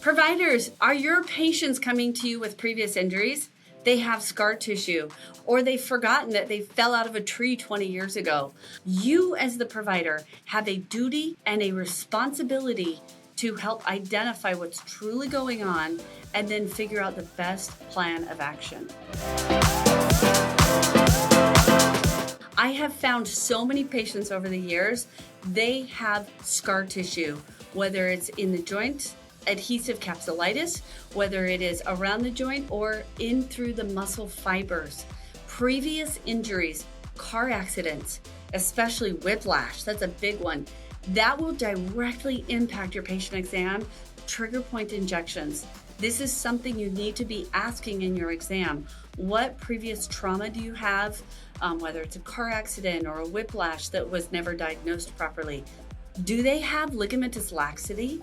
Providers, are your patients coming to you with previous injuries? They have scar tissue, or they've forgotten that they fell out of a tree 20 years ago. You, as the provider, have a duty and a responsibility to help identify what's truly going on and then figure out the best plan of action. I have found so many patients over the years, they have scar tissue, whether it's in the joint, adhesive capsulitis, whether it is around the joint or in through the muscle fibers. Previous injuries, car accidents, especially whiplash, that's a big one. That will directly impact your patient exam. Trigger point injections. This is something you need to be asking in your exam. What previous trauma do you have, whether it's a car accident or a whiplash that was never diagnosed properly? Do they have ligamentous laxity?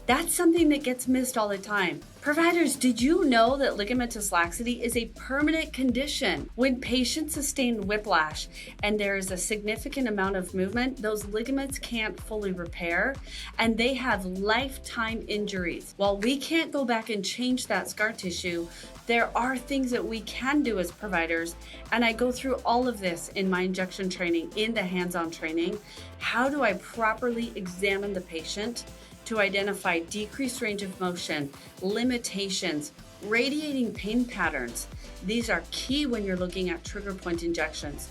That's something that gets missed all the time. Providers, did you know that ligamentous laxity is a permanent condition? When patients sustain whiplash and there is a significant amount of movement, those ligaments can't fully repair and they have lifetime injuries. While we can't go back and change that scar tissue, there are things that we can do as providers, and I go through all of this in my injection training, in the hands-on training. How do I properly examine the patient to identify decreased range of motion, limitations, radiating pain patterns? These are key when you're looking at trigger point injections.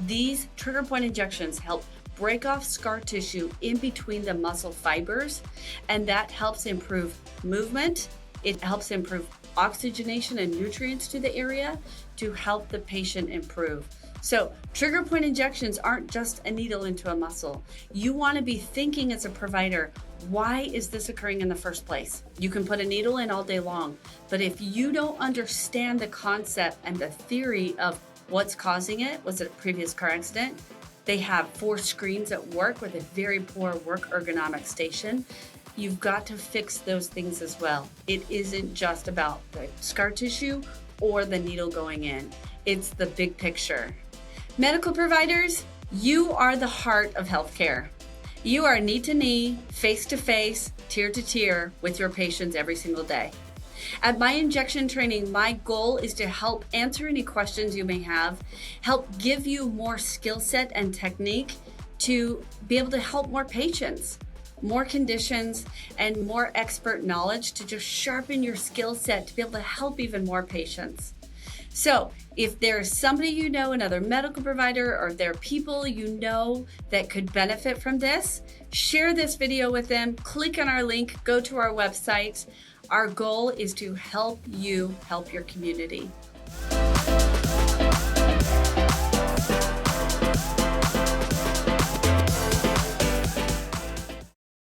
These trigger point injections help break off scar tissue in between the muscle fibers, and that helps improve movement. It helps improve oxygenation and nutrients to the area to help the patient improve. So trigger point injections aren't just a needle into a muscle. You want to be thinking as a provider, why is this occurring in the first place? You can put a needle in all day long, but if you don't understand the concept and the theory of what's causing it, was it a previous car accident? They have 4 screens at work with a very poor work ergonomic station. You've got to fix those things as well. It isn't just about the scar tissue or the needle going in. It's the big picture. Medical providers, you are the heart of healthcare. You are knee to knee, face to face, tear to tear with your patients every single day. At my injection training, my goal is to help answer any questions you may have, help give you more skill set and technique to be able to help more patients, more conditions, and more expert knowledge to just sharpen your skill set to be able to help even more patients. So if there's somebody you know, another medical provider, or there are people you know that could benefit from this, share this video with them, click on our link, go to our website. Our goal is to help you help your community.